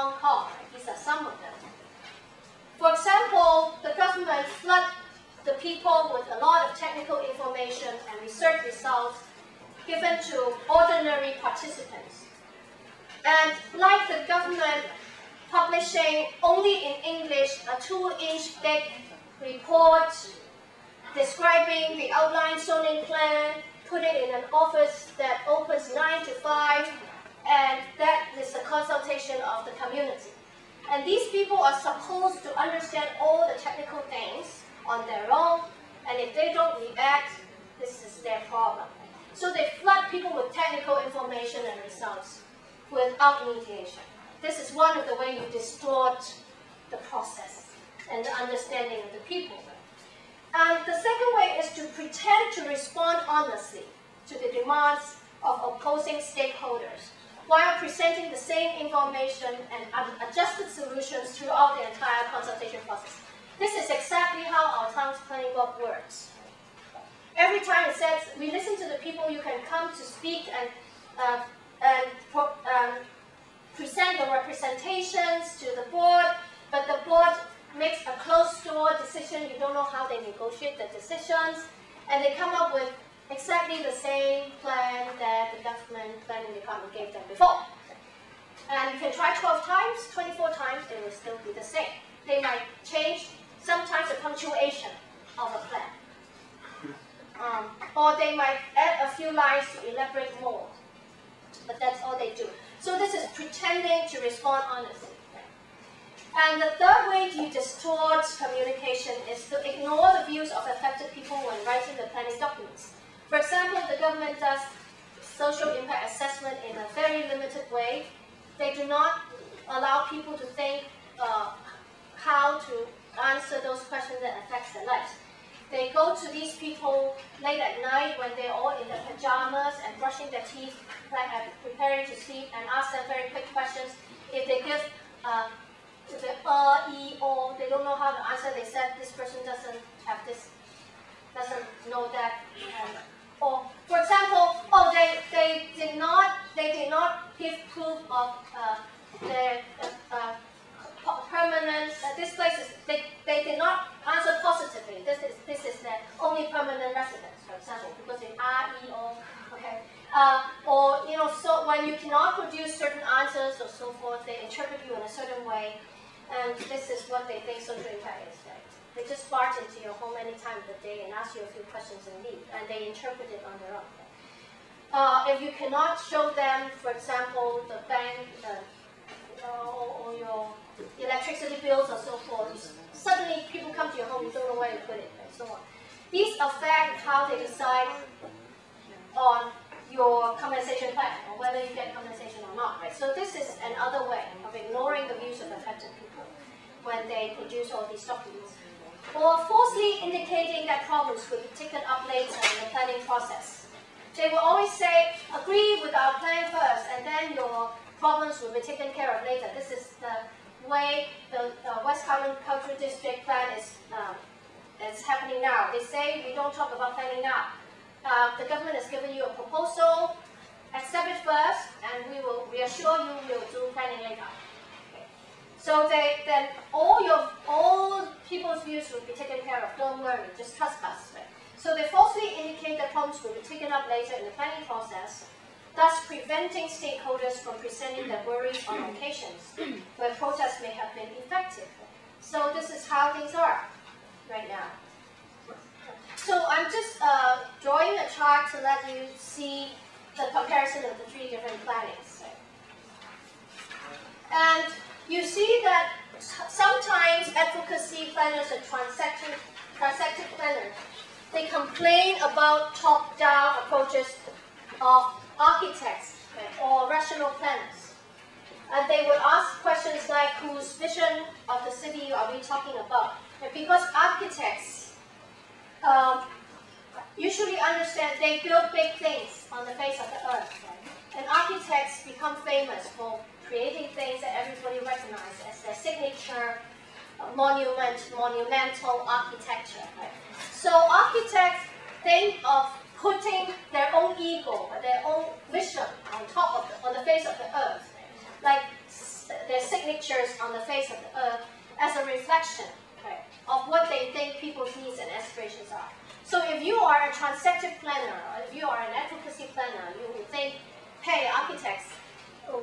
Hong Kong. These are some of them. For example, the government flood the people with a lot of technical information and research results given to ordinary participants. And like the government publishing only in English a 2-inch thick report describing the outline zoning plan, put it in an office that opens 9 to 5, and that is the consultation of the community. And these people are supposed to understand all the technical things on their own, and if they don't react, this is their problem. So they flood people with technical information and results without mediation. This is one of the ways you distort the process and the understanding of the people. And the second way is to pretend to respond honestly to the demands of opposing stakeholders while presenting the same information and adjusted solutions throughout the entire consultation process. This is exactly how our town's planning board works. Every time it says, we listen to the people, you can come to speak and present the representations to the board, but the board makes a closed-door decision. You don't know how they negotiate the decisions, and they come up with exactly the same plan that the government planning department gave them before. And you can try 12 times, 24 times, it will still be the same. They might change sometimes the punctuation of a plan. Or they might add a few lines to elaborate more. But that's all they do. So this is pretending to respond honestly. And the third way to distort communication is to ignore the views of affected people when writing the planning documents. For example, the government does social impact assessment in a very limited way. They do not allow people to think how to answer those questions that affect their lives. They go to these people late at night when they're all in their pajamas and brushing their teeth, preparing to sleep, and ask them very quick questions. If they give the E, or they don't know how to answer, they said this person doesn't have this, doesn't know that. Or, for example, they did not give proof of their permanent. This place is they did not answer positively. This is their only permanent residence, for example, because in REO, okay. Or so when you cannot produce certain answers or so forth, they interpret you in a certain way, and this is what they think social impact is, right? They just barge into your home any time of the day and ask you a few questions and leave, and they interpret it on their own. If you cannot show them, for example, the bank or your electricity bills or so forth, suddenly people come to your home, you don't know where to put it, and so on. These affect how they decide on your compensation plan, or whether you get compensation or not, right? So this is another way of ignoring the views of affected people when they produce all these documents. Or falsely indicating that problems will be taken up later in the planning process. They will always say, agree with our plan first, and then your problems will be taken care of later. This is the way the West Kowloon Cultural District plan is happening now. They say we don't talk about planning now. The government has given you a proposal, accept it first, and we will reassure you we will do planning later. Okay. So then all people's views will be taken care of. Don't worry, just trust us. Right? So they falsely indicate that problems will be taken up later in the planning process, thus preventing stakeholders from presenting their worries on occasions where protests may have been effective. So this is how things are right now. So I'm just drawing a chart to let you see the comparison of the three different plannings. And you see that sometimes advocacy planners and transactive planners, they complain about top-down approaches of architects or rational planners. And they would ask questions like, whose vision of the city are we talking about? And because architects usually understand they build big things on the face of the earth. Right? And architects become famous for creating things that everybody recognizes as their signature monumental architecture. Right? So architects think of putting their own ego, their own vision on top of on the face of the earth. Like their signatures on the face of the earth as a reflection, right, of what they think people's needs and aspirations are. So if you are a transective planner, or if you are an advocacy planner, you will think, hey, architects,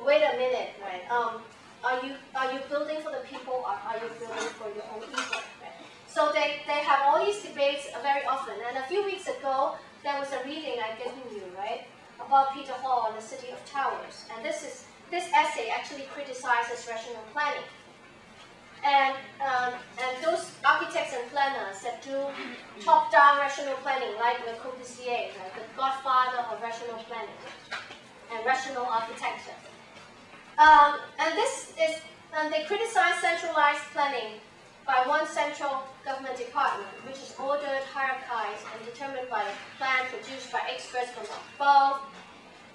wait a minute, right? Are you building for the people, or are you building for your own ego? Right? So they have all these debates very often. And a few weeks ago, there was a reading I've given you, right, about Peter Hall and the City of Towers. And this essay actually criticizes rational planning. And those architects and planners that do top-down rational planning, like Le Corbusier, right, the godfather of rational planning and rational architecture. And they criticize centralized planning by one central government department, which is ordered, hierarchized, and determined by a plan produced by experts from above,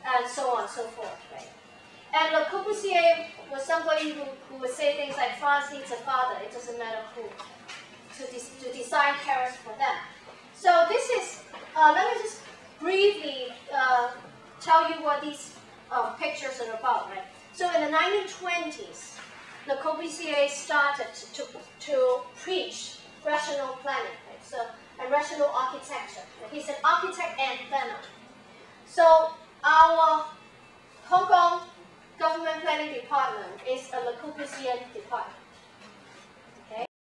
and so on and so forth. Right? And Le Corbusier was somebody who would say things like, France needs a father, it doesn't matter who, to design Paris for them. So this is, let me just briefly tell you what these pictures are about. Right? So in the 1920s, Le Corbusier started to preach rational planning, right? So, and rational architecture. He's an architect and planner.